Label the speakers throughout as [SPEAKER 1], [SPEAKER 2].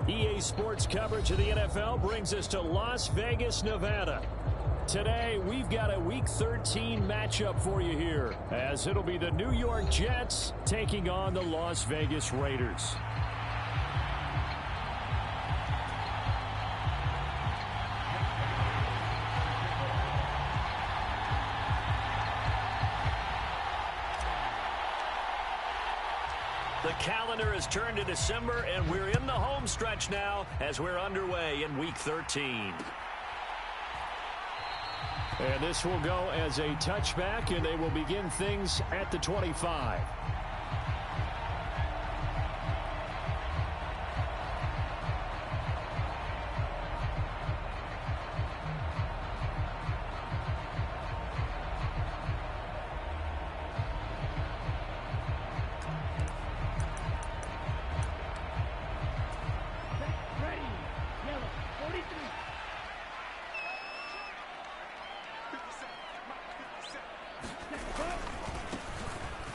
[SPEAKER 1] EA Sports coverage of the NFL brings us to Las Vegas, Nevada. Today, we've got a Week 13 matchup for you here, as it'll be the New York Jets taking on the Las Vegas Raiders. The calendar has turned to December, and we're in the home stretch now as we're underway in Week 13. And this will go as a touchback, and they will begin things at the 25.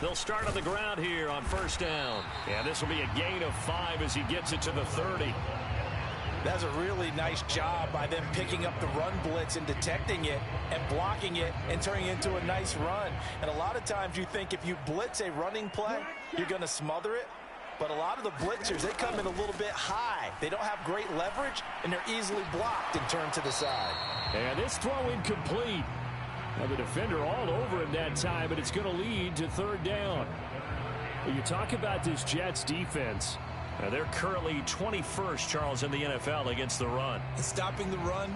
[SPEAKER 1] They'll start on the ground here on first down. And this will be a gain of 5 as he gets it to the 30.
[SPEAKER 2] That's a really nice job by them picking up the run blitz and detecting it and blocking it and turning it into a nice run. And a lot of times you think if you blitz a running play, you're going to smother it. But a lot of the blitzers, they come in a little bit high. They don't have great leverage, and they're easily blocked and turned to the side.
[SPEAKER 1] And this throw incomplete. Now the defender all over him that time, but it's going to lead to third down. You talk about this Jets defense. They're currently 21st, Charles, in the NFL against the run.
[SPEAKER 3] And stopping the run,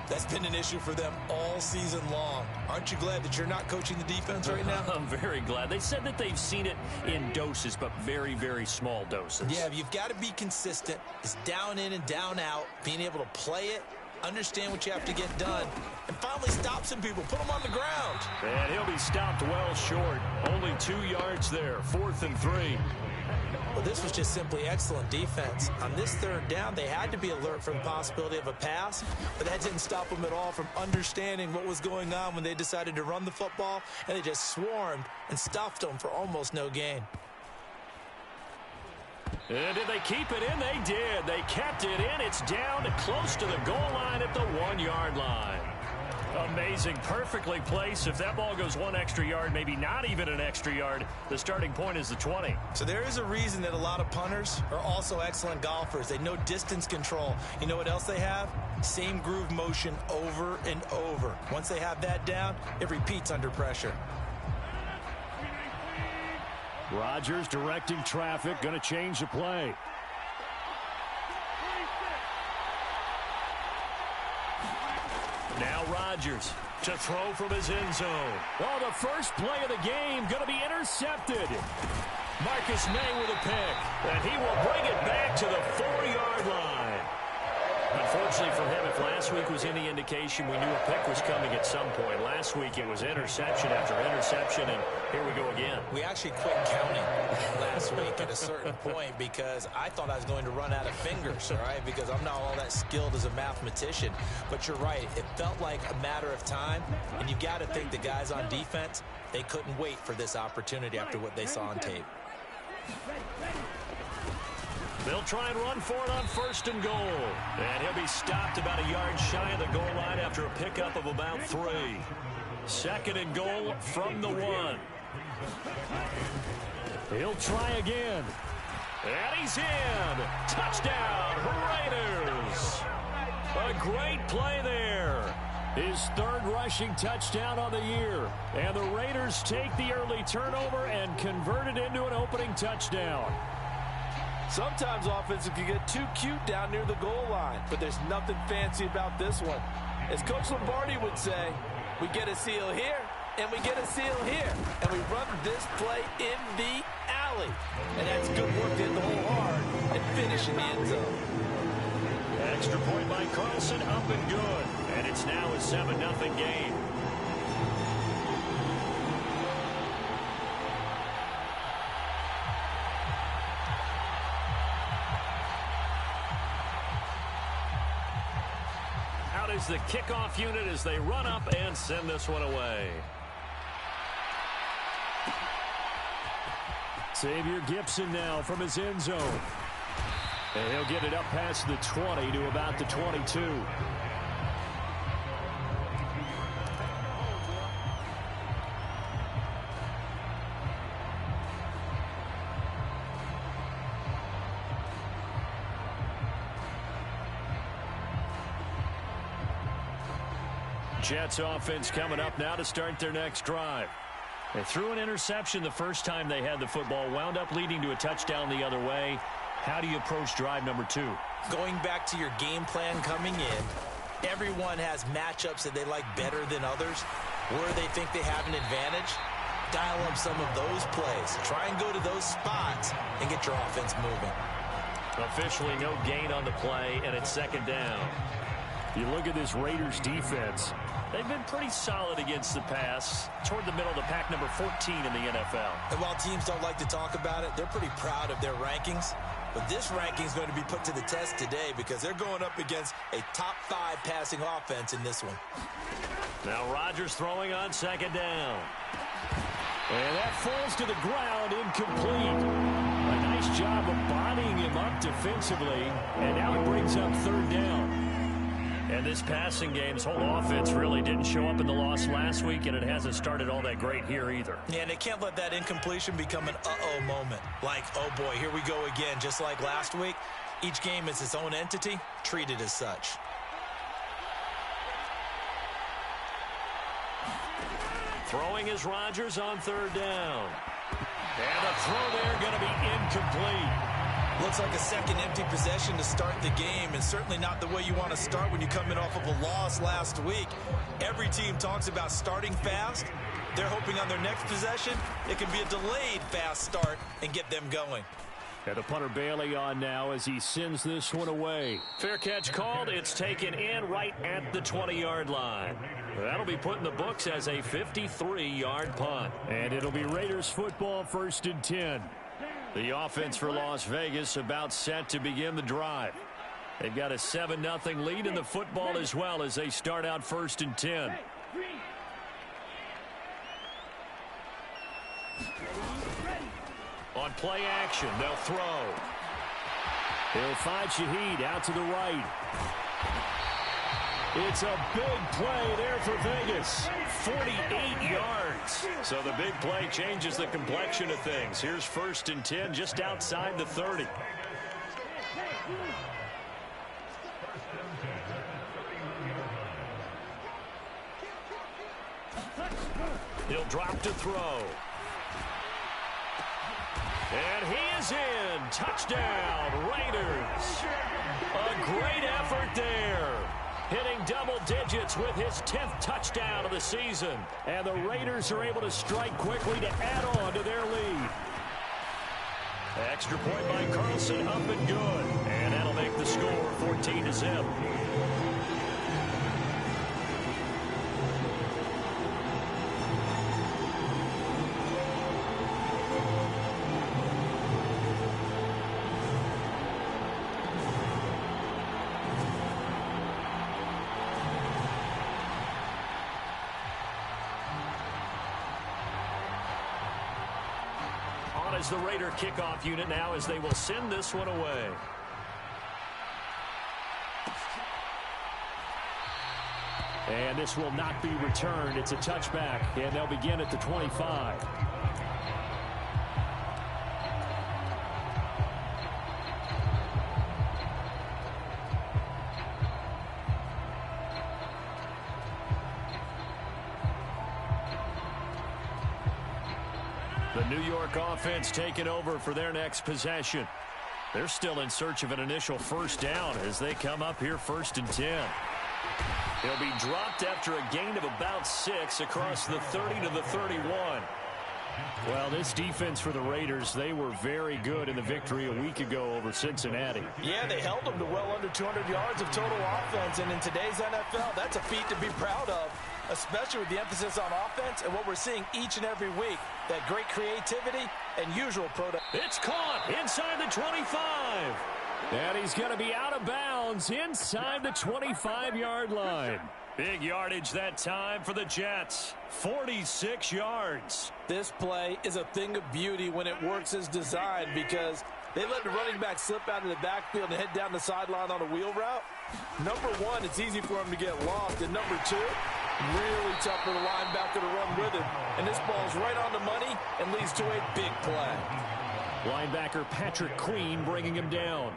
[SPEAKER 3] that's been an issue for them all season long. Aren't you glad that you're not coaching the defense right now?
[SPEAKER 1] I'm very glad. They said that they've seen it in doses, but very, very small doses.
[SPEAKER 3] Yeah, you've got to be consistent. It's down in and down out, being able to play it, understand what you have to get done, and finally stop some people, put them on the ground.
[SPEAKER 1] And he'll be stopped well short. Only 2 yards there, 4th and 3.
[SPEAKER 3] Well, this was just simply excellent defense. On this third down, they had to be alert for the possibility of a pass, but that didn't stop them at all from understanding what was going on when they decided to run the football, and they just swarmed and stuffed them for almost no gain.
[SPEAKER 1] And did they keep it in? They did. They kept it in. It's down close to the goal line at the 1-yard line. Amazing. Perfectly placed. If that ball goes 1 extra yard, maybe not even an extra yard, the starting point is the 20.
[SPEAKER 3] So there is a reason that a lot of punters are also excellent golfers. They know distance control. You know what else they have? Same groove motion over and over. Once they have that down, it repeats under pressure.
[SPEAKER 1] Rodgers directing traffic, going to change the play. Now Rodgers to throw from his end zone. Well, the first play of the game going to be intercepted. Marcus May with a pick, and he will bring it back to the 4-yard line. Unfortunately for him, if last week was any indication, we knew a pick was coming at some point. Last week it was interception after interception, and here we go again.
[SPEAKER 3] We actually quit counting last week at a certain point because I thought I was going to run out of fingers, all right, because I'm not all that skilled as a mathematician. But you're right. It felt like a matter of time, and you got to think the guys on defense, they couldn't wait for this opportunity after what they saw on tape.
[SPEAKER 1] They'll try and run for it on first and goal. And he'll be stopped about a yard shy of the goal line after a pickup of about 3. Second and goal from the 1. He'll try again. And he's in. Touchdown, Raiders. A great play there. His 3rd rushing touchdown on the year. And the Raiders take the early turnover and convert it into an opening touchdown.
[SPEAKER 2] Sometimes offenses can get too cute down near the goal line, but there's nothing fancy about this one. As Coach Lombardi would say, we get a seal here, and we get a seal here, and we run this play in the alley. And that's good work to hit the hole hard and finish in the end zone.
[SPEAKER 1] Extra point by Carlson, up and good. And it's now a 7-0 game. Out is the kickoff unit as they run up and send this one away. Xavier Gipson now from his end zone. And he'll get it up past the 20 to about the 22. Jets offense coming up now to start their next drive. They threw an interception the first time they had the football, wound up leading to a touchdown the other way. How do you approach drive number 2?
[SPEAKER 3] Going back to your game plan coming in, everyone has matchups that they like better than others. Where they think they have an advantage, dial up some of those plays. Try and go to those spots and get your offense moving.
[SPEAKER 1] Officially no gain on the play, and it's second down. You look at this Raiders defense. They've been pretty solid against the pass, toward the middle of the pack, number 14 in the NFL.
[SPEAKER 3] And while teams don't like to talk about it, they're pretty proud of their rankings. But this ranking is going to be put to the test today because they're going up against a top 5 passing offense in this one.
[SPEAKER 1] Now Rodgers throwing on second down. And that falls to the ground, incomplete. A nice job of bodying him up defensively, and now it brings up third down. And this passing game's whole offense really didn't show up in the loss last week, and it hasn't started all that great here either.
[SPEAKER 3] Yeah, and they can't let that incompletion become an uh-oh moment. Like, oh boy, here we go again, just like last week. Each game is its own entity, treated as such.
[SPEAKER 1] Throwing is Rodgers on third down. And the throw there going to be incomplete.
[SPEAKER 3] Looks like a second empty possession to start the game, and certainly not the way you want to start when you're coming off of a loss last week. Every team talks about starting fast. They're hoping on their next possession it can be a delayed fast start and get them going.
[SPEAKER 1] And the punter Bailey on now as he sends this one away. Fair catch called. It's taken in right at the 20-yard line. That'll be put in the books as a 53-yard punt. And it'll be Raiders football, 1st and 10. The offense for Las Vegas about set to begin the drive. They've got a 7-0 lead in the football as well as they start out 1st and 10. On play action, they'll throw. He'll find Shaheed out to the right. It's a big play there for Vegas. 48 yards. So the big play changes the complexion of things. Here's 1st and 10 just outside the 30. He'll drop to throw. And he is in. Touchdown, Raiders. A great effort there. Hitting double digits with his 10th touchdown of the season. And the Raiders are able to strike quickly to add on to their lead. Extra point by Carlson, up and good. And that'll make the score 14-0. As the Raider kickoff unit now as they will send this one away. And this will not be returned. It's a touchback, and they'll begin at the 25. The New York offense taking over for their next possession. They're still in search of an initial first down as they come up here 1st and 10. He'll be dropped after a gain of about 6 across the 30 to the 31. Well, this defense for the Raiders, they were very good in the victory a week ago over Cincinnati.
[SPEAKER 2] Yeah, they held them to well under 200 yards of total offense, and in today's NFL, that's a feat to be proud of, especially with the emphasis on offense and what we're seeing each and every week, that great creativity and usual product.
[SPEAKER 1] It's caught inside the 25. And he's going to be out of bounds inside the 25-yard line. Big yardage that time for the Jets. 46 yards.
[SPEAKER 2] This play is a thing of beauty when it works as designed because They let the running back slip out of the backfield and head down the sideline on a wheel route. Number one, it's easy for him to get lost. And number two, really tough for the linebacker to run with him. And this ball's right on the money and leads to a big play.
[SPEAKER 1] Linebacker Patrick Queen bringing him down.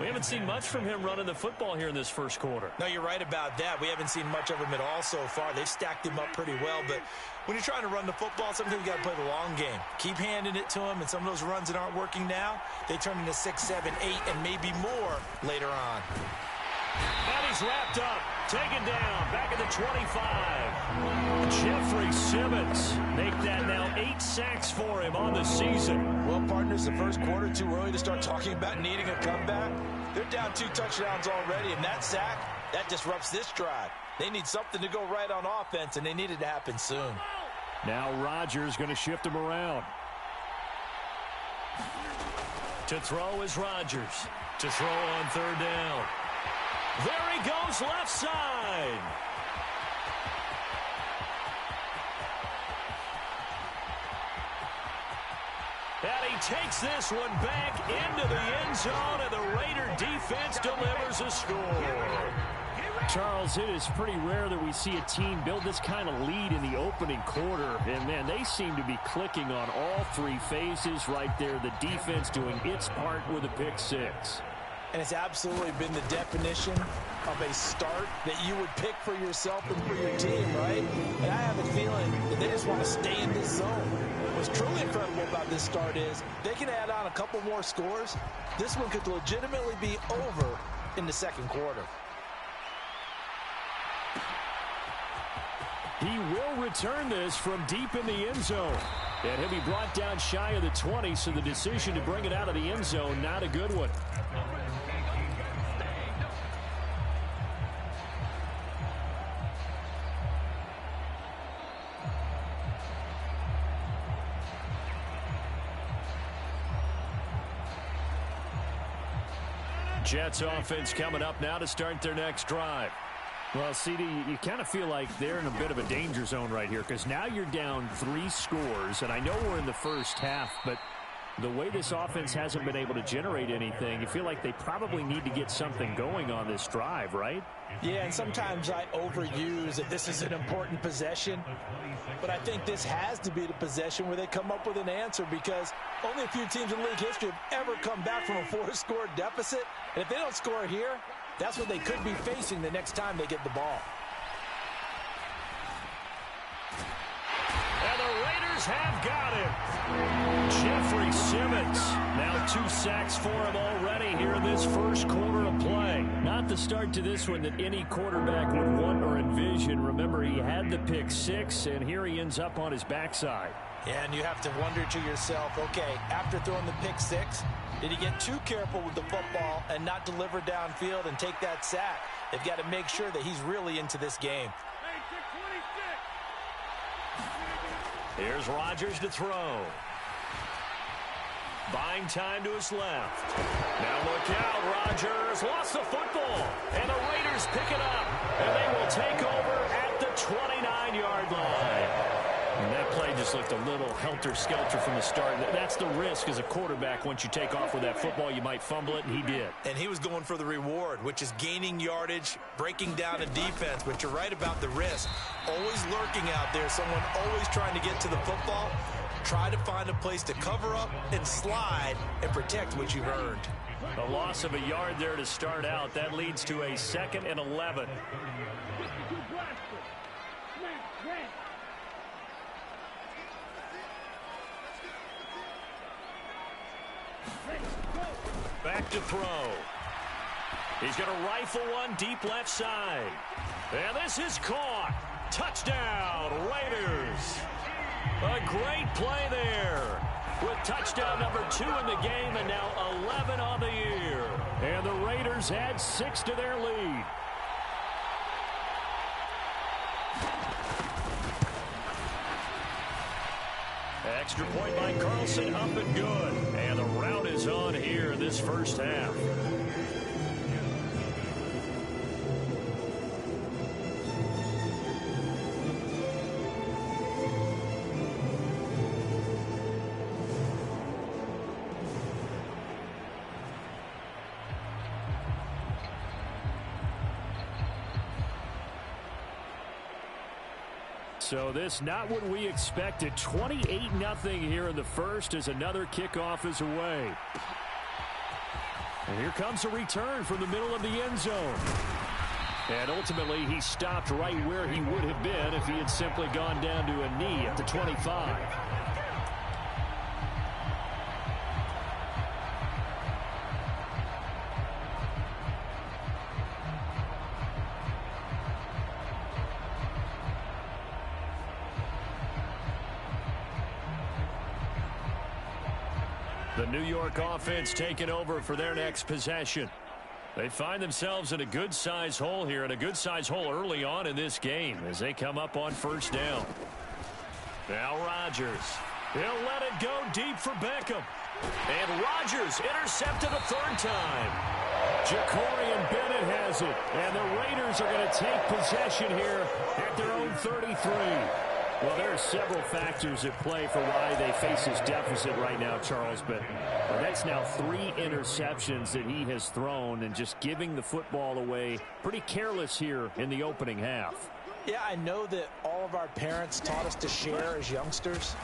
[SPEAKER 1] We haven't seen much from him running the football here in this first quarter.
[SPEAKER 3] No, you're right about that. We haven't seen much of him at all so far. They've stacked him up pretty well, but when you're trying to run the football, sometimes you got to play the long game. Keep handing it to him, and some of those runs that aren't working now, they turn into 6, 7, 8, and maybe more later on.
[SPEAKER 1] And he's wrapped up, taken down, back at the 25. Jeffrey Simmons make that now 8 sacks for him on the season.
[SPEAKER 2] Well, partners, the first quarter, too early to start talking about needing a comeback. They're down 2 touchdowns already, and that sack, that disrupts this drive. They need something to go right on offense, and they need it to happen soon.
[SPEAKER 1] Now Rodgers going to shift him around. To throw is Rodgers. To throw on third down. There he goes, left side. And he takes this one back into the end zone, and the Raider defense delivers a score. Charles, it is pretty rare that we see a team build this kind of lead in the opening quarter. And, man, they seem to be clicking on all 3 phases right there. The defense doing its part with a pick 6.
[SPEAKER 2] And it's absolutely been the definition of a start that you would pick for yourself and for your team, right? And I have a feeling that they just want to stay in this zone. What's truly incredible about this start is they can add on a couple more scores. This one could legitimately be over in the second quarter.
[SPEAKER 1] He will return this from deep in the end zone. And he'll be brought down shy of the 20, so the decision to bring it out of the end zone, not a good one. Jets offense coming up now to start their next drive. Well, CD, you kind of feel like they're in a bit of a danger zone right here because now you're down 3 scores, and I know we're in the first half, but the way this offense hasn't been able to generate anything, you feel like they probably need to get something going on this drive, right?
[SPEAKER 2] Yeah, and sometimes I overuse that this is an important possession, but I think this has to be the possession where they come up with an answer because only a few teams in league history have ever come back from a 4-score deficit, and if they don't score here, that's what they could be facing the next time they get the ball.
[SPEAKER 1] And the Raiders have got him. Jeffrey Simmons. Now 2 sacks for him already here in this first quarter of play. Not the start to this one that any quarterback would want or envision. Remember, he had the pick 6, and here he ends up on his backside.
[SPEAKER 2] Yeah, and you have to wonder to yourself, okay, after throwing the pick 6, did he get too careful with the football and not deliver downfield and take that sack? They've got to make sure that he's really into this game.
[SPEAKER 1] Here's Rodgers to throw. Buying time to his left. Now look out, Rodgers lost the football. And the Raiders pick it up. And they will take over at the 29-yard line. And that play just looked a little helter-skelter from the start. That's the risk as a quarterback. Once you take off with that football, you might fumble it, and he did.
[SPEAKER 3] And he was going for the reward, which is gaining yardage, breaking down a defense. But you're right about the risk. Always lurking out there, someone always trying to get to the football. Try to find a place to cover up and slide and protect what you've earned.
[SPEAKER 1] A loss of a yard there to start out. That leads to a 2nd and 11. Back to throw. He's going to rifle one deep left side. And this is caught. Touchdown, Raiders. A great play there. With touchdown number 2 in the game and now 11 on the year. And the Raiders add 6 to their lead. Extra point by Carlson, up and good. And the route is on here in this first half. So this not what we expected. 28-0 here in the first as another kickoff is away. And here comes a return from the middle of the end zone. And ultimately, he stopped right where he would have been if he had simply gone down to a knee at the 25. The New York offense taking over for their next possession. They find themselves in a good-sized hole here, and a good-sized hole early on in this game as they come up on first down. Now Rodgers. He'll let it go deep for Beckham. And Rodgers intercepted a third time. Jacorian Bennett has it, and the Raiders are going to take possession here at their own 33. Well, there are several factors at play for why they face this deficit right now, Charles, but that's now 3 interceptions that he has thrown and just giving the football away pretty careless here in the opening half.
[SPEAKER 2] Yeah, I know that all of our parents taught us to share as youngsters,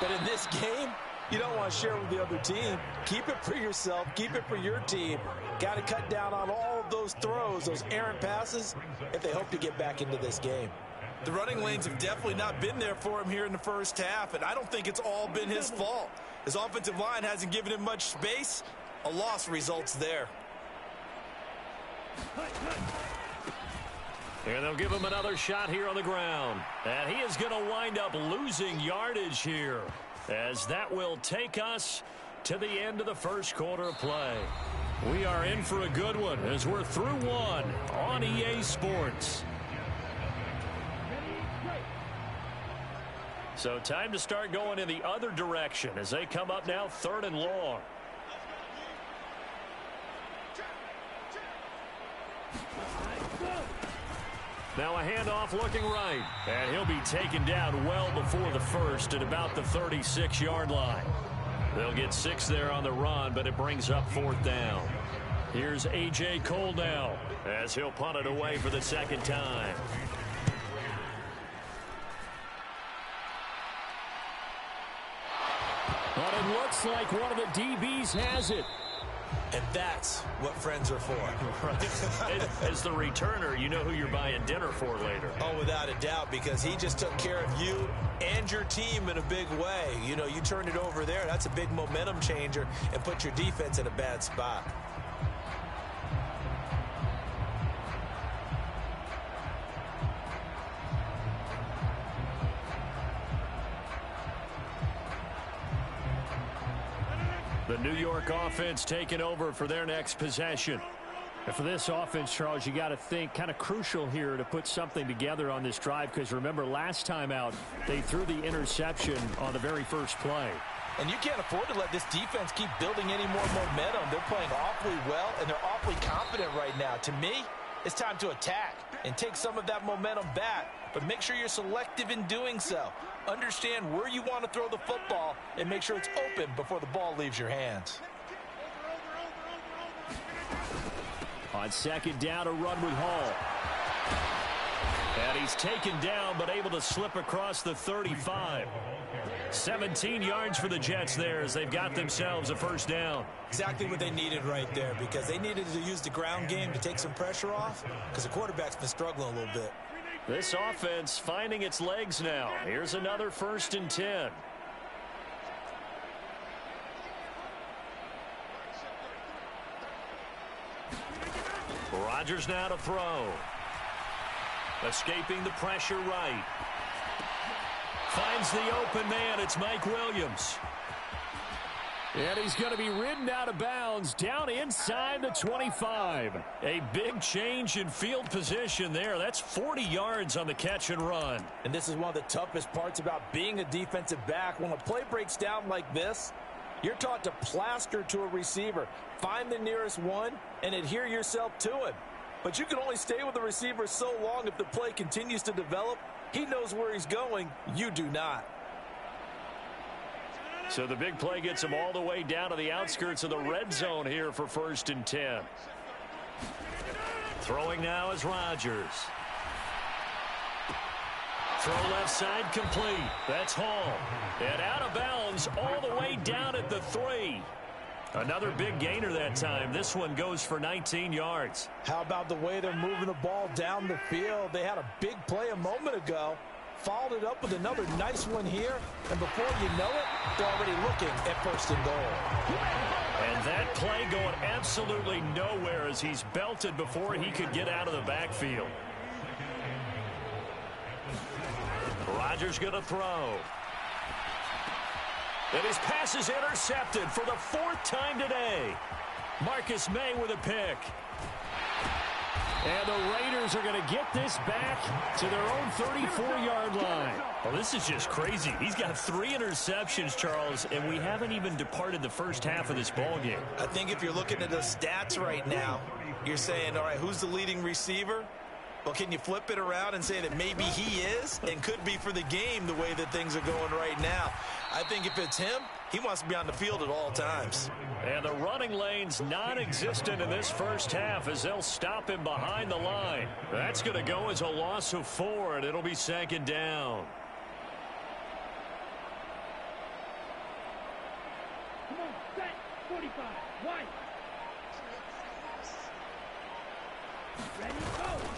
[SPEAKER 2] but in this game, you don't want to share with the other team. Keep it for yourself. Keep it for your team. Got to cut down on all of those throws, those errant passes, if they hope to get back into this game.
[SPEAKER 3] The running lanes have definitely not been there for him here in the first half, and I don't think it's all been his fault. His offensive line hasn't given him much space. A loss results there.
[SPEAKER 1] And they'll give him another shot here on the ground. And he is going to wind up losing yardage here, as that will take us to the end of the first quarter of play. We are in for a good one as we're through one on EA Sports. So time to start going in the other direction as they come up now 3rd and long. Now a handoff looking right. And he'll be taken down well before the first at about the 36-yard line. They'll get 6 there on the run, but it brings up 4th down. Here's A.J. Cole now as he'll punt it away for the second time. But it looks like one of the DBs has it.
[SPEAKER 3] And that's what friends are for.
[SPEAKER 1] As the returner, you know who you're buying dinner for later.
[SPEAKER 3] Oh, without a doubt, because he just took care of you and your team in a big way. You know, you turned it over there. That's a big momentum changer and put your defense in a bad spot.
[SPEAKER 1] The New York offense taking over for their next possession. And for this offense, Charles, you got to think kind of crucial here to put something together on this drive, because remember last time out they threw the interception on the very first play.
[SPEAKER 2] And you can't afford to let this defense keep building any more momentum. They're playing awfully well, and they're awfully confident right now. To me, it's time to attack and take some of that momentum back, but make sure you're selective in doing so. Understand where you want to throw the football and make sure it's open before the ball leaves your hands.
[SPEAKER 1] On second down, a run with Hall. And he's taken down, but able to slip across the 35. 17 yards for the Jets there as they've got themselves a first down.
[SPEAKER 3] Exactly what they needed right there, because they needed to use the ground game to take some pressure off, because the quarterback's been struggling a little bit.
[SPEAKER 1] This offense finding its legs now. Here's another 1st and 10. Rodgers now to throw. Escaping the pressure right. Finds the open man. It's Mike Williams. And he's going to be ridden out of bounds down inside the 25. A big change in field position there. That's 40 yards on the catch and run.
[SPEAKER 2] And this is one of the toughest parts about being a defensive back. When a play breaks down like this, you're taught to plaster to a receiver. Find the nearest one and adhere yourself to him. But you can only stay with the receiver so long if the play continues to develop. He knows where he's going. You do not.
[SPEAKER 1] So the big play gets him all the way down to the outskirts of the red zone here for 1st and 10. Throwing now is Rodgers. Throw left side complete. That's Hall. And out of bounds all the way down at the 3. Another big gainer that time. This one goes for 19 yards.
[SPEAKER 2] How about the way they're moving the ball down the field? They had a big play a moment ago. Followed it up with another nice one here. And before you know it, they're already looking at 1st and goal.
[SPEAKER 1] And that play going absolutely nowhere as he's belted before he could get out of the backfield. Rodgers going to throw. And his pass is intercepted for the 4th time today. Marcus May with a pick. And the Raiders are going to get this back to their own 34-yard line. Well, this is just crazy. He's got 3 interceptions, Charles, and we haven't even departed the first half of this ballgame.
[SPEAKER 3] I think if you're looking at the stats right now, you're saying, all right, who's the leading receiver? Well, can you flip it around and say that maybe he is and could be for the game the way that things are going right now? I think if it's him, he wants to be on the field at all times.
[SPEAKER 1] And the running lane's non-existent in this first half as they'll stop him behind the line. That's going to go as a loss of 4, and it'll be 2nd down.
[SPEAKER 4] Come on, set, 45, white. Ready, go.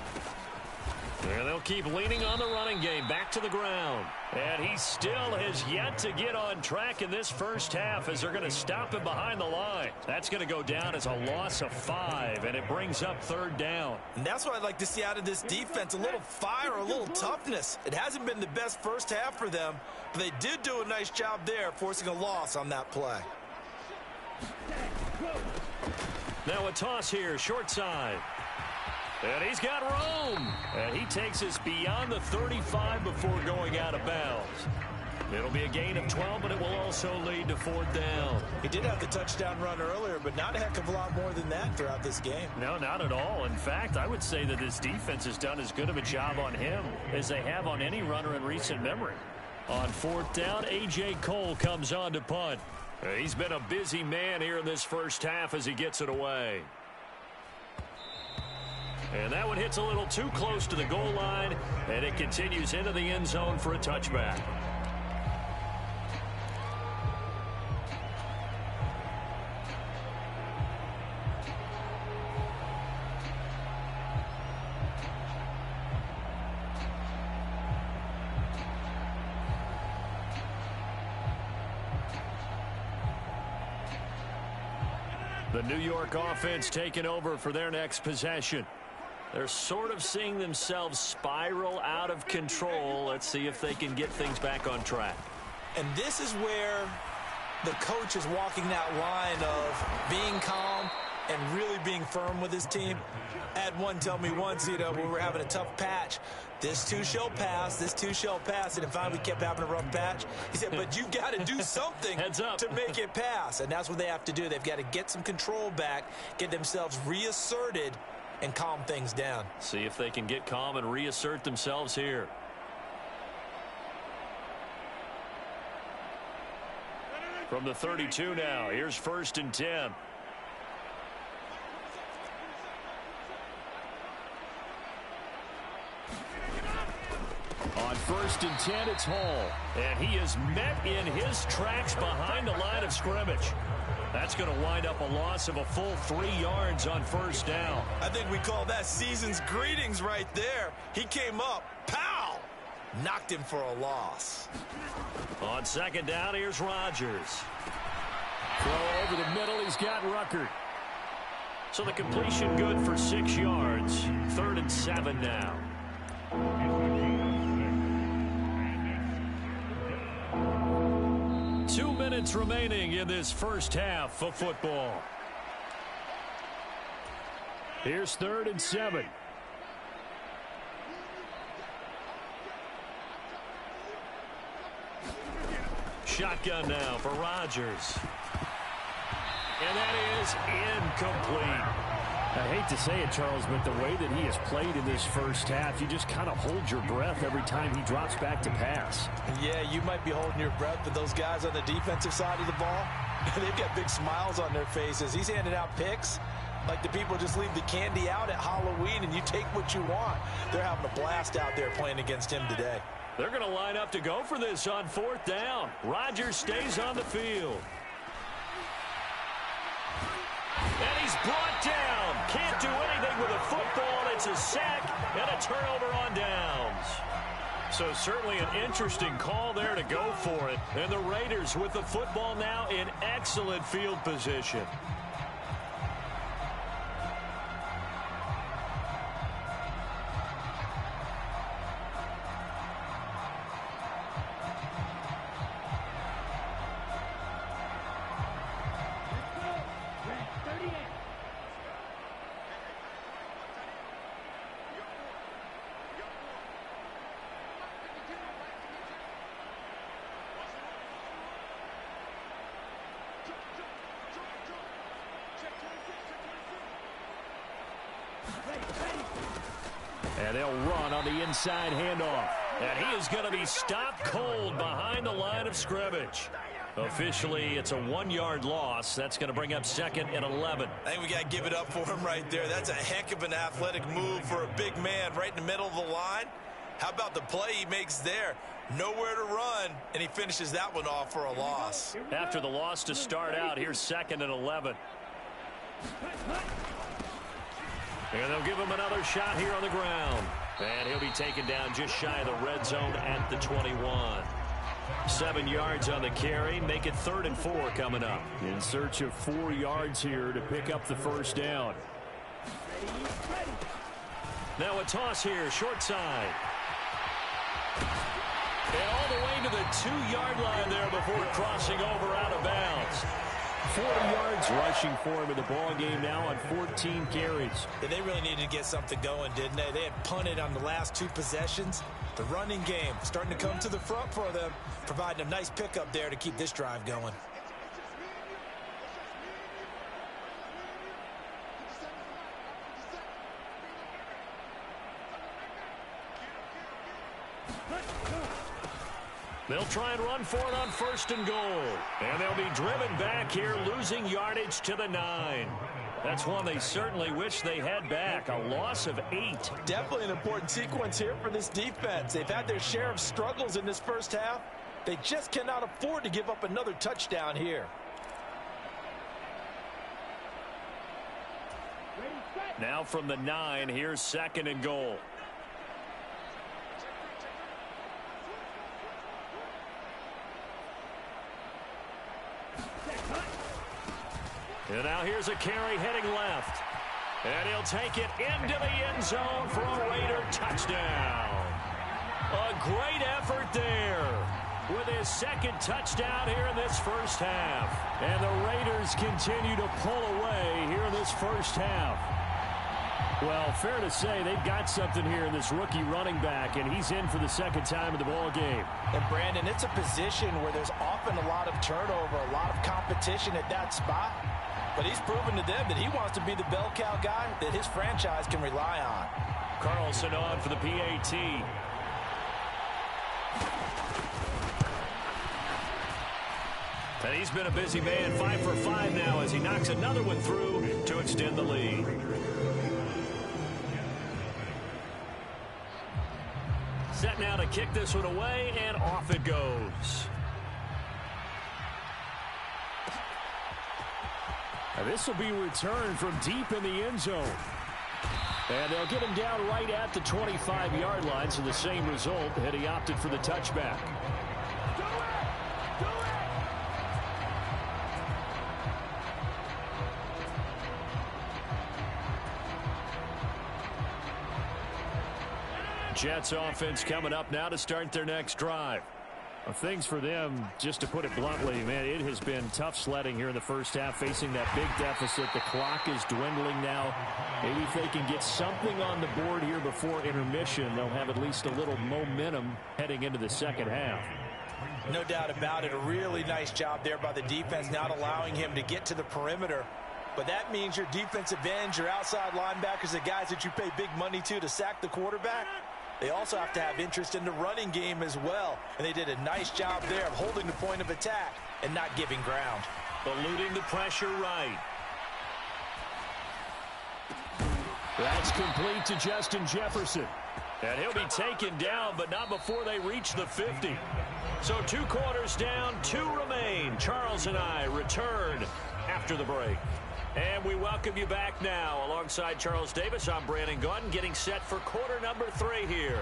[SPEAKER 1] And they'll keep leaning on the running game back to the ground. And he still has yet to get on track in this first half as they're going to stop him behind the line. That's going to go down as a loss of 5, and it brings up 3rd down.
[SPEAKER 3] And that's what I'd like to see out of this defense, a little fire, a little toughness. It hasn't been the best first half for them, but they did do a nice job there forcing a loss on that play.
[SPEAKER 1] Now a toss here, short side. And he's got room. And he takes us beyond the 35 before going out of bounds. It'll be a gain of 12, but it will also lead to 4th down.
[SPEAKER 3] He did have the touchdown run earlier, but not a heck of a lot more than that throughout this game.
[SPEAKER 1] No, not at all. In fact, I would say that this defense has done as good of a job on him as they have on any runner in recent memory. On 4th down, A.J. Cole comes on to punt. He's been a busy man here in this first half as he gets it away. And that one hits a little too close to the goal line, and it continues into the end zone for a touchback. The New York offense taking over for their next possession. They're sort of seeing themselves spiral out of control. Let's see if they can get things back on track.
[SPEAKER 3] And this is where the coach is walking that line of being calm and really being firm with his team. I had one tell me once, when we were having a tough patch, this too shall pass, this too shall pass. And finally we kept having a rough patch. He said, but you got to do something to make it pass. And that's what they have to do. They've got to get some control back, get themselves reasserted, and calm things down.
[SPEAKER 1] See if they can get calm and reassert themselves here. From the 32 now, here's 1st and 10. On 1st and 10, it's Hall. And he is met in his tracks behind the line of scrimmage. That's going to wind up a loss of a full 3 yards on 1st down.
[SPEAKER 3] I think we call that season's greetings right there. He came up, pow, knocked him for a loss.
[SPEAKER 1] On 2nd down, here's Rodgers. Throw over the middle, he's got Ruckert. So the completion good for 6 yards. 3rd and 7 now. Two minutes remaining in this first half of football. Here's 3rd and 7. Shotgun now for Rodgers. And that is incomplete.
[SPEAKER 5] I hate to say it, Charles, but the way that he has played in this first half, you just kind of hold your breath every time he drops back to pass.
[SPEAKER 2] Yeah, you might be holding your breath, but those guys on the defensive side of the ball, they've got big smiles on their faces. He's handing out picks like the people just leave the candy out at Halloween and you take what you want. They're having a blast out there playing against him today.
[SPEAKER 1] They're going to line up to go for this on 4th down. Rodgers stays on the field. And he's brought down. Can't do anything with a football. It's a sack and a turnover on downs. So certainly an interesting call there to go for it. And the Raiders with the football now in excellent field position. And they'll run on the inside handoff. And he is going to be stopped cold behind the line of scrimmage. Officially, it's a 1-yard loss. That's going to bring up 2nd and 11.
[SPEAKER 3] I think we got to give it up for him right there. That's a heck of an athletic move for a big man right in the middle of the line. How about the play he makes there? Nowhere to run, and he finishes that one off for a loss.
[SPEAKER 1] After the loss to start out, here's 2nd and 11. And they'll give him another shot here on the ground. And he'll be taken down just shy of the red zone at the 21. 7 yards on the carry. Make it 3rd and 4 coming up. In search of 4 yards here to pick up the first down. Now a toss here, short side. And all the way to the 2-yard line there before crossing over out of bounds. 40 yards rushing for him in the ball game now on 14 carries.
[SPEAKER 3] Yeah, they really needed to get something going, didn't they? They had punted on the last 2 possessions. The running game starting to come to the front for them, providing a nice pickup there to keep this drive going.
[SPEAKER 1] They'll try and run for it on 1st and goal. And they'll be driven back here, losing yardage to the 9. That's one they certainly wish they had back. A loss of 8.
[SPEAKER 2] Definitely an important sequence here for this defense. They've had their share of struggles in this first half. They just cannot afford to give up another touchdown here.
[SPEAKER 1] Now from the 9, here's 2nd and goal. And now here's a carry heading left. And he'll take it into the end zone for a Raider touchdown. A great effort there with his 2nd touchdown here in this first half. And the Raiders continue to pull away here in this first half. Well, fair to say they've got something here in this rookie running back, and he's in for the 2nd time in the ball game.
[SPEAKER 2] And Brandon, it's a position where there's often a lot of turnover, a lot of competition at that spot. But he's proven to them that he wants to be the bell cow guy that his franchise can rely on.
[SPEAKER 1] Carlson on for the PAT. And he's been a busy man, 5 for 5 now as he knocks another one through to extend the lead. Set now to kick this one away, and off it goes. And this will be returned from deep in the end zone. And they'll get him down right at the 25-yard line, so the same result, and he opted for the touchback. Jets offense coming up now to start their next drive. Well, things for them, just to put it bluntly, man, it has been tough sledding here in the first half, facing that big deficit. The clock is dwindling now. Maybe if they can get something on the board here before intermission, they'll have at least a little momentum heading into the second half.
[SPEAKER 2] No doubt about it. A really nice job there by the defense, not allowing him to get to the perimeter. But that means your defensive ends, your outside linebackers, the guys that you pay big money to sack the quarterback, they also have to have interest in the running game as well. And they did a nice job there of holding the point of attack and not giving ground.
[SPEAKER 1] Eluding the pressure right. That's complete to Justin Jefferson. And he'll be taken down, but not before they reach the 50. So 2 quarters down, 2 remain. Charles and I return after the break. And we welcome you back now. Alongside Charles Davis, I'm Brandon Gaudin, getting set for quarter number 3 here.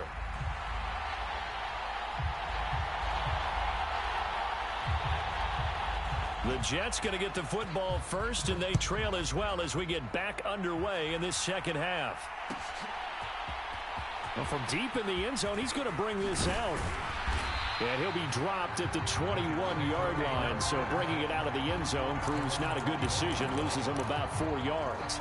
[SPEAKER 1] The Jets going to get the football first, and they trail as well as we get back underway in this second half. Well, from deep in the end zone, he's going to bring this out. And he'll be dropped at the 21-yard line. So bringing it out of the end zone proves not a good decision. Loses him about 4 yards.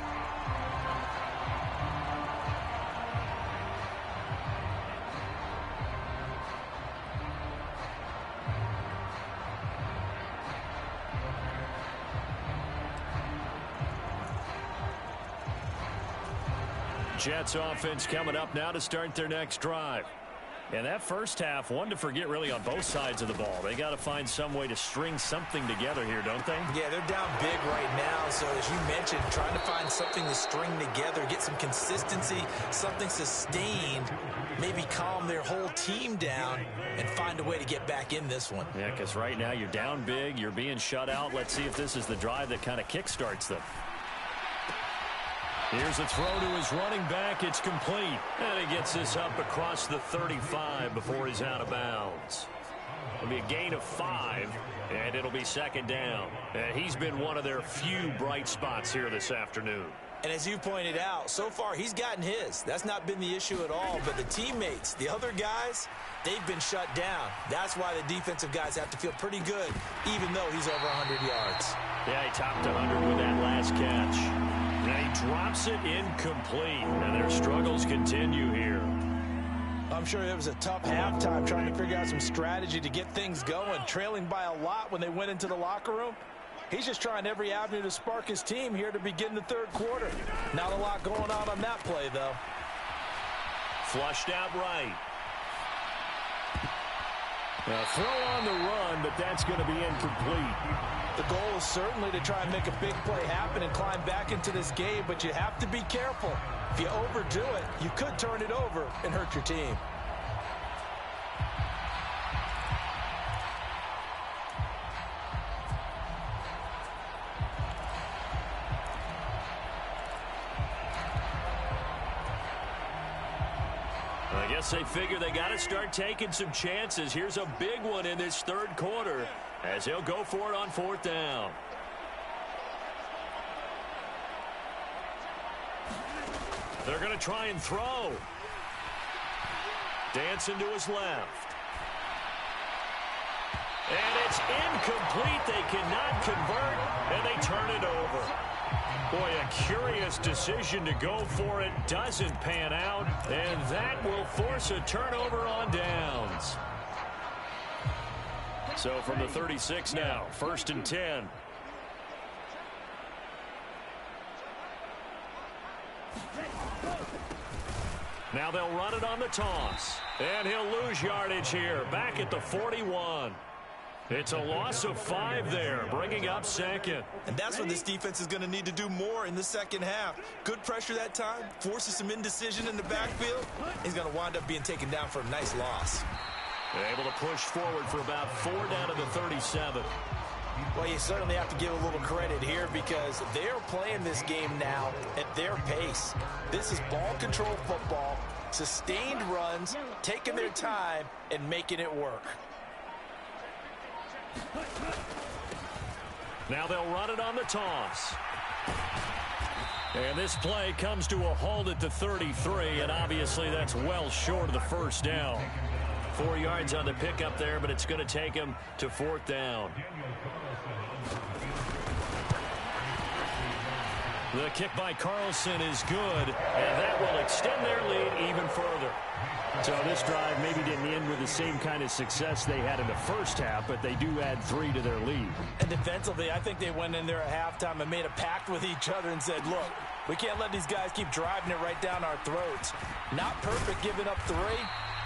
[SPEAKER 1] Jets offense coming up now to start their next drive. And that first half, one to forget really on both sides of the ball. They got to find some way to string something together here, don't they?
[SPEAKER 3] Yeah, they're down big right now. So as you mentioned, trying to find something to string together, get some consistency, something sustained, maybe calm their whole team down and find a way to get back in this one.
[SPEAKER 1] Yeah, because right now you're down big, you're being shut out. Let's see if this is the drive that kind of kickstarts them. Here's a throw to his running back. It's complete. And he gets this up across the 35 before he's out of bounds. It'll be a gain of 5, and it'll be second down. And he's been one of their few bright spots here this afternoon.
[SPEAKER 3] And as you pointed out, so far he's gotten his. That's not been the issue at all. But the teammates, the other guys, they've been shut down. That's why the defensive guys have to feel pretty good, even though he's over 100 yards.
[SPEAKER 1] Yeah, he topped 100 with that last catch. And he drops it incomplete. And their struggles continue here.
[SPEAKER 2] I'm sure it was a tough halftime trying to figure out some strategy to get things going, trailing by a lot when they went into the locker room. He's just trying every avenue to spark his team here to begin the third quarter. Not a lot going on that play, though.
[SPEAKER 1] Flushed out right. A throw on the run, but that's going to be incomplete.
[SPEAKER 2] The goal is certainly to try and make a big play happen and climb back into this game, but you have to be careful. If you overdo it, you could turn it over and hurt your team.
[SPEAKER 1] I guess they figure they got to start taking some chances. Here's a big one in this third quarter as he'll go for it on 4th down. They're going to try and throw. Dancing to his left. And it's incomplete. They cannot convert, and they turn it over. Boy, a curious decision to go for it. Doesn't pan out, and that will force a turnover on downs. So from the 36 now, 1st and 10. Now they'll run it on the toss. And he'll lose yardage here, back at the 41. It's a loss of 5 there, bringing up second.
[SPEAKER 3] And that's when this defense is going to need to do more in the second half. Good pressure that time, forces some indecision in the backfield. He's going to wind up being taken down for a nice loss.
[SPEAKER 1] Able to push forward for about 4 down to the 37.
[SPEAKER 2] Well, you certainly have to give a little credit here because they're playing this game now at their pace. This is ball control football, sustained runs, taking their time, and making it work.
[SPEAKER 1] Now they'll run it on the toss. And this play comes to a halt at the 33, and obviously that's well short of the first down. 4 yards on the pickup there, but it's going to take him to 4th down. The kick by Carlson is good, and that will extend their lead even further. So this drive maybe didn't end with the same kind of success they had in the first half, but they do add 3 to their lead.
[SPEAKER 2] And defensively, I think they went in there at halftime and made a pact with each other and said, look, we can't let these guys keep driving it right down our throats. Not perfect giving up 3,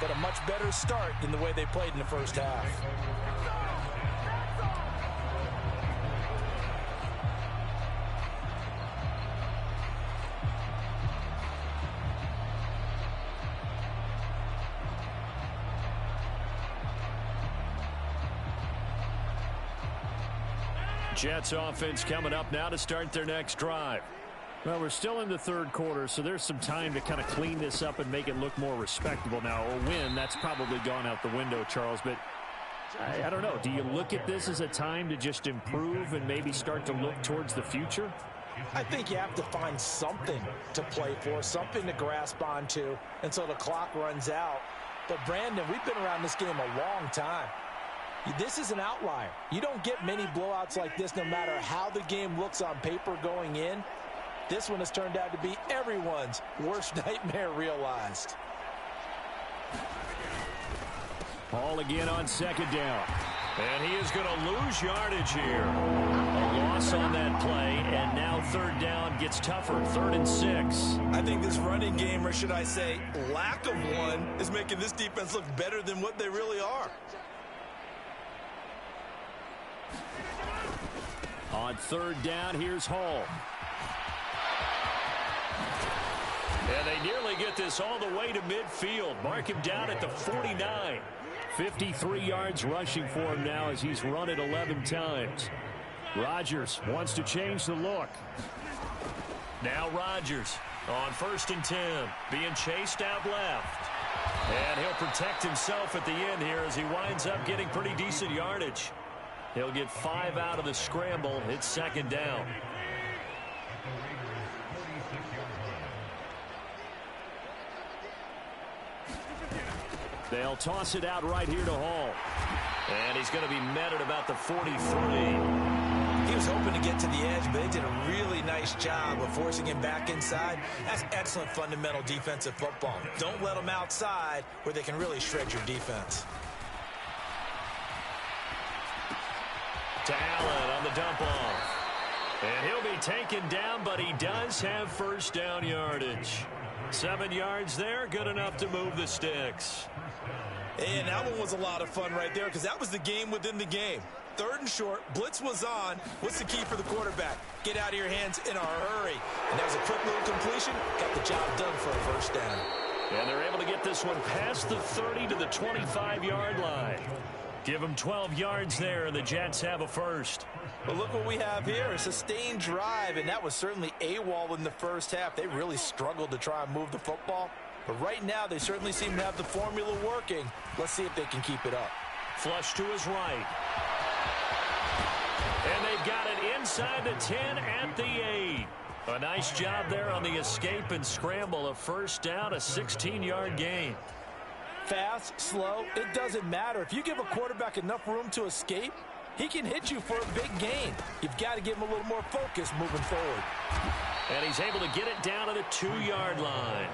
[SPEAKER 2] but a much better start than the way they played in the first half.
[SPEAKER 5] Jets offense coming up now to start their next drive. Well, we're still in the third quarter, so there's some time to kind of clean this up and make it look more respectable now. A win, that's probably gone out the window, Charles, but I don't know. Do you look at this as a time to just improve and maybe start to look towards the future?
[SPEAKER 2] I think you have to find something to play for, something to grasp onto until the clock runs out. But, Brandon, we've been around this game a long time. This is an outlier. You don't get many blowouts like this no matter how the game looks on paper going in. This one has turned out to be everyone's worst nightmare realized.
[SPEAKER 5] Ball again on second down. And he is going to lose yardage here. A loss on that play, and now third down gets tougher. 3rd and 6.
[SPEAKER 3] I think this running game, or should I say lack of one, is making this defense look better than what they really are.
[SPEAKER 5] On 3rd down, here's Hall. And they nearly get this all the way to midfield. Mark him down at the 49. 53 yards rushing for him now as he's run it 11 times. Rodgers wants to change the look. Now Rodgers on 1st and 10, being chased out left. And he'll protect himself at the end here as he winds up getting pretty decent yardage. He'll get 5 out of the scramble. It's 2nd down. They'll toss it out right here to Hall. And he's going to be met at about the 43.
[SPEAKER 3] He was hoping to get to the edge, but they did a really nice job of forcing him back inside. That's excellent fundamental defensive football. Don't let them outside where they can really shred your defense.
[SPEAKER 5] To Allen on the dump off. And he'll be taken down, but he does have 1st down yardage. 7 yards there, good enough to move the sticks.
[SPEAKER 3] And that one was a lot of fun right there because that was the game within the game. 3rd and short, blitz was on. What's the key for the quarterback? Get out of your hands in a hurry. And there's a quick little completion. Got the job done for a 1st down.
[SPEAKER 5] And they're able to get this one past the 30 to the 25-yard line. Give them 12 yards there, and the Jets have a 1st.
[SPEAKER 2] But look what we have here, a sustained drive, and that was certainly AWOL in the first half. They really struggled to try and move the football. But right now, they certainly seem to have the formula working. Let's see if they can keep it up.
[SPEAKER 5] Flush to his right. And they've got it inside the 10 at the 8. A nice job there on the escape and scramble. A 1st down, a 16-yard gain.
[SPEAKER 2] Fast, slow, it doesn't matter. If you give a quarterback enough room to escape, he can hit you for a big gain. You've got to give him a little more focus moving forward.
[SPEAKER 5] And he's able to get it down to the 2-yard line.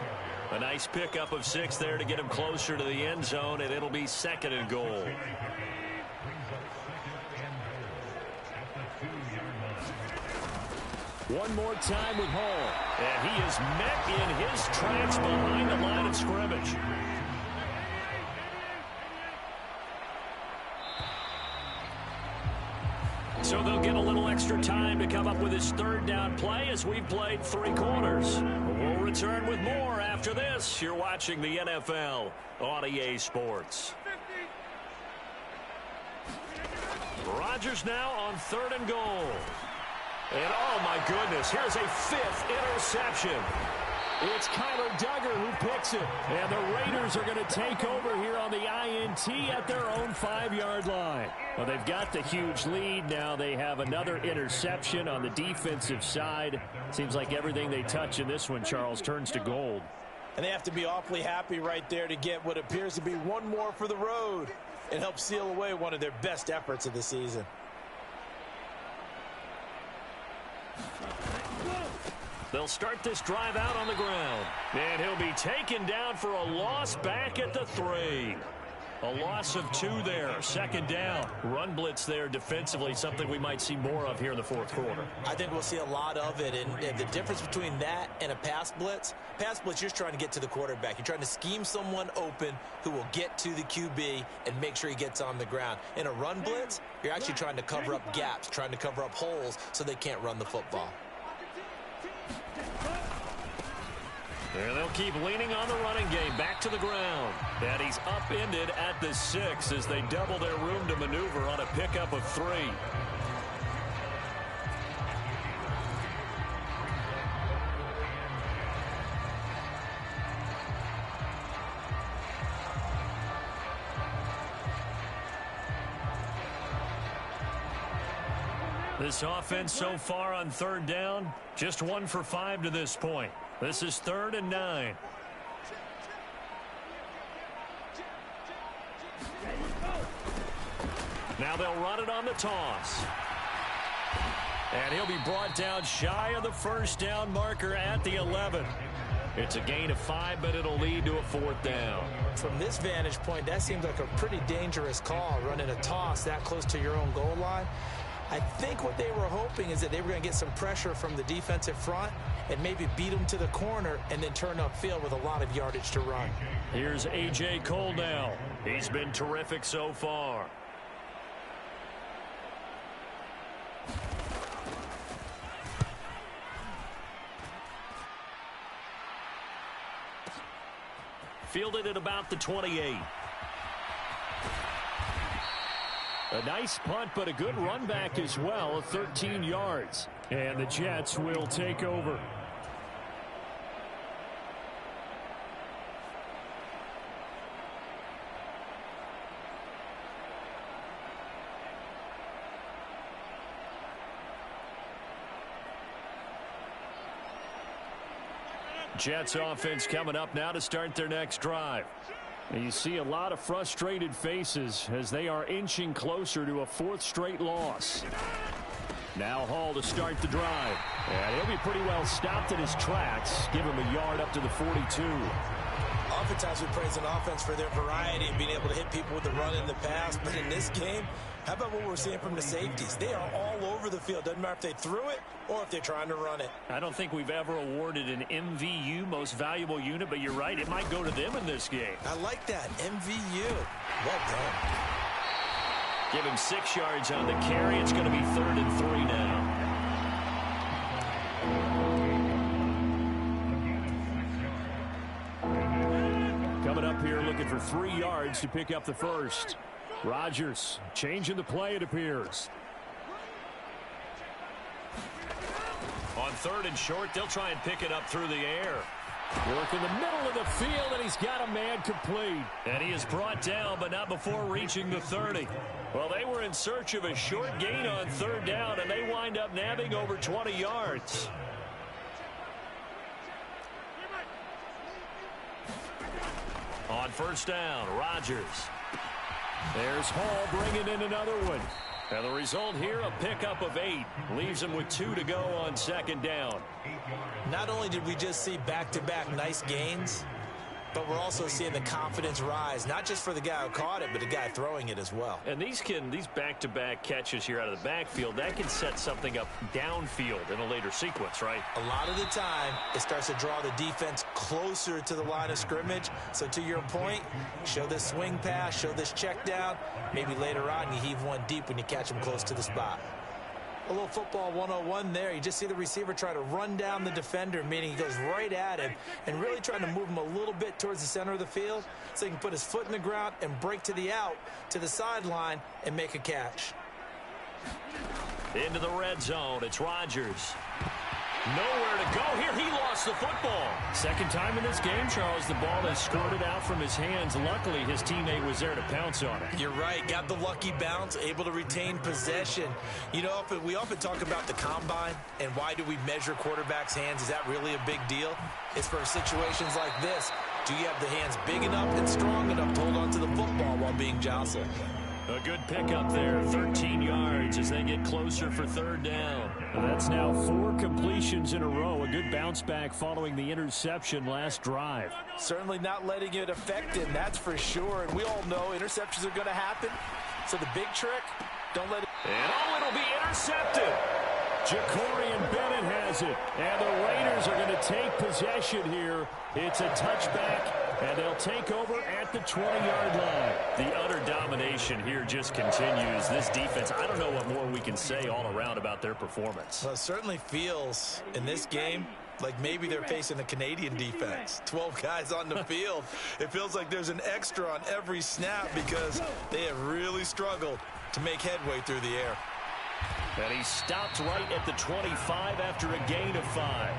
[SPEAKER 5] A nice pickup of 6 there to get him closer to the end zone, and it'll be 2nd and goal. One more time with Hall. And he is met in his tracks behind the line of scrimmage. So they'll get a little extra time to come up with his 3rd down play as we've played 3 quarters. We'll return with more after this. You're watching the NFL on EA Sports. Rodgers now on 3rd and goal. And oh my goodness, here's a 5th interception. It's Kyler Duggar who picks it. And the Raiders are going to take over here on the INT at their own 5-yard line. Well, they've got the huge lead. Now they have another interception on the defensive side. Seems like everything they touch in this one, Charles, turns to gold.
[SPEAKER 2] And they have to be awfully happy right there to get what appears to be one more for the road. It helps seal away one of their best efforts of the season.
[SPEAKER 5] They'll start this drive out on the ground. And he'll be taken down for a loss back at the 3. A loss of 2 there. 2nd down. Run blitz there defensively, something we might see more of here in the 4th quarter.
[SPEAKER 3] I think we'll see a lot of it. And the difference between that and a pass blitz, you're just trying to get to the quarterback. You're trying to scheme someone open who will get to the QB and make sure he gets on the ground. In a run blitz, you're actually trying to cover up gaps, trying to cover up holes so they can't run the football.
[SPEAKER 5] And they'll keep leaning on the running game. Back to the ground. And he's upended at the 6 as they double their room to maneuver on a pickup of 3. This offense so far on third down, just 1 for 5 to this point. This is 3rd and 9. Now they'll run it on the toss. And he'll be brought down shy of the first down marker at the 11. It's a gain of 5, but it'll lead to a 4th down.
[SPEAKER 3] From this vantage point, that seems like a pretty dangerous call, running a toss that close to your own goal line. I think what they were hoping is that they were going to get some pressure from the defensive front and maybe beat them to the corner and then turn upfield with a lot of yardage to run.
[SPEAKER 5] Here's A.J. Cole now. He's been terrific so far. Fielded at about the 28. A nice punt, but a good run back as well, 13 yards. And the Jets will take over. Jets offense coming up now to start their next drive. And you see a lot of frustrated faces as they are inching closer to a 4th straight loss. Now Hall to start the drive. And he'll be pretty well stopped in his tracks. Give him a yard up to the 42.
[SPEAKER 3] Oftentimes we praise an offense for their variety and being able to hit people with the run in the pass. But in this game, how about what we're seeing from the safeties? They are all over the field. Doesn't matter if they threw it or if they're trying to run it.
[SPEAKER 5] I don't think we've ever awarded an MVU, most valuable unit, but you're right, it might go to them in this game.
[SPEAKER 3] I like that, MVU. Well done.
[SPEAKER 5] Give him 6 yards on the carry. It's going to be 3rd and 3 now. Coming up here looking for 3 yards to pick up the first. Rodgers changing the play, it appears. On 3rd and short, they'll try and pick it up through the air. Work in the middle of the field, and he's got a man complete. And he is brought down, but not before reaching the 30. Well, they were in search of a short gain on 3rd down, and they wind up nabbing over 20 yards. On 1st down, Rodgers. There's Hall bringing in another one. And the result here, a pickup of 8. Leaves him with 2 to go on 2nd down.
[SPEAKER 3] Not only did we just see back-to-back nice gains, but we're also seeing the confidence rise, not just for the guy who caught it, but the guy throwing it as well.
[SPEAKER 5] And these back-to-back catches here out of the backfield, that can set something up downfield in a later sequence, right?
[SPEAKER 3] A lot of the time, it starts to draw the defense closer to the line of scrimmage. So to your point, show this swing pass, show this check down. Maybe later on you heave one deep when you catch them close to the spot. A little football 101 there. You just see the receiver try to run down the defender, meaning he goes right at him and really trying to move him a little bit towards the center of the field so he can put his foot in the ground and break to the out, to the sideline, and make a catch.
[SPEAKER 5] Into the red zone. It's Rodgers. Nowhere to go here. He lost the football. Second time in this game, Charles, the ball has squirted out from his hands. Luckily, his teammate was there to pounce on it.
[SPEAKER 3] You're right. Got the lucky bounce, able to retain possession. You know, we often talk about the combine and why do we measure quarterbacks' hands. Is that really a big deal? It's for situations like this. Do you have the hands big enough and strong enough to hold on to the football while being jostled?
[SPEAKER 5] A good pickup there, 13 yards as they get closer for 3rd down. And that's now 4 completions in a row. A good bounce back following the interception last drive.
[SPEAKER 2] Certainly not letting it affect him, that's for sure. And we all know interceptions are going to happen. So the big trick, don't let it.
[SPEAKER 5] And it'll be intercepted. Jacorian Bennett has it. And the Raiders are going to take possession here. It's a touchback. And they'll take over at the 20-yard line. The utter domination here just continues. This defense, I don't know what more we can say all around about their performance.
[SPEAKER 3] Well, it certainly feels in this game like maybe they're facing a Canadian defense. 12 guys on the field. It feels like there's an extra on every snap because they have really struggled to make headway through the air.
[SPEAKER 5] And he stopped right at the 25 after a gain of 5.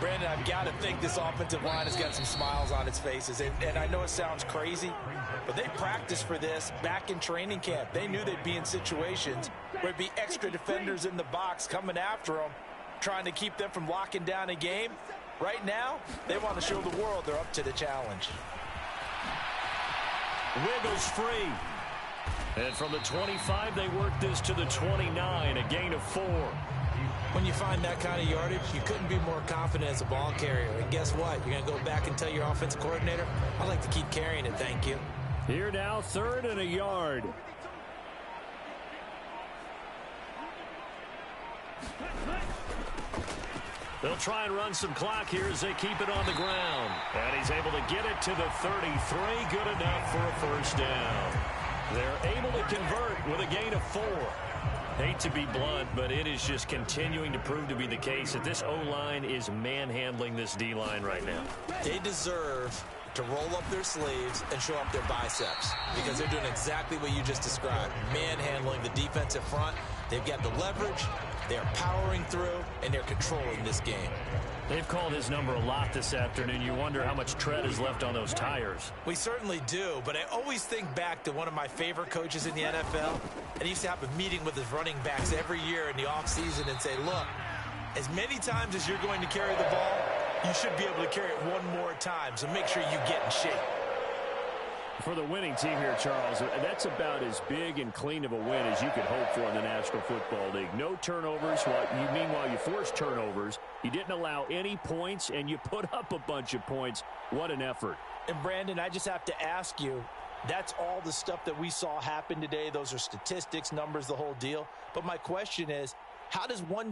[SPEAKER 2] Brandon, I've got to think this offensive line has got some smiles on its faces. And I know it sounds crazy, but they practiced for this back in training camp. They knew they'd be in situations where there'd be extra defenders in the box coming after them, trying to keep them from locking down a game. Right now, they want to show the world they're up to the challenge.
[SPEAKER 5] Wiggles free. And from the 25, they work this to the 29, a gain of 4.
[SPEAKER 3] When you find that kind of yardage, you couldn't be more confident as a ball carrier. And guess what? You're going to go back and tell your offensive coordinator, I'd like to keep carrying it, thank you.
[SPEAKER 5] Here now, 3rd and a yard. They'll try and run some clock here as they keep it on the ground. And he's able to get it to the 33. Good enough for a first down. They're able to convert with a gain of 4. Hate to be blunt, but it is just continuing to prove to be the case that this O-line is manhandling this D-line right now.
[SPEAKER 3] They deserve to roll up their sleeves and show up their biceps because they're doing exactly what you just described, manhandling the defensive front. They've got the leverage, they're powering through, and they're controlling this game.
[SPEAKER 5] They've called his number a lot this afternoon. You wonder how much tread is left on those tires.
[SPEAKER 3] We certainly do, but I always think back to one of my favorite coaches in the NFL, and he used to have a meeting with his running backs every year in the offseason and say, look, as many times as you're going to carry the ball, you should be able to carry it one more time, so make sure you get in shape.
[SPEAKER 5] For the winning team here, Charles, that's about as big and clean of a win as you could hope for in the National Football League. No turnovers. Meanwhile, you forced turnovers. You didn't allow any points, and you put up a bunch of points. What an effort.
[SPEAKER 2] And, Brandon, I just have to ask you, that's all the stuff that we saw happen today. Those are statistics, numbers, the whole deal. But my question is, how does one team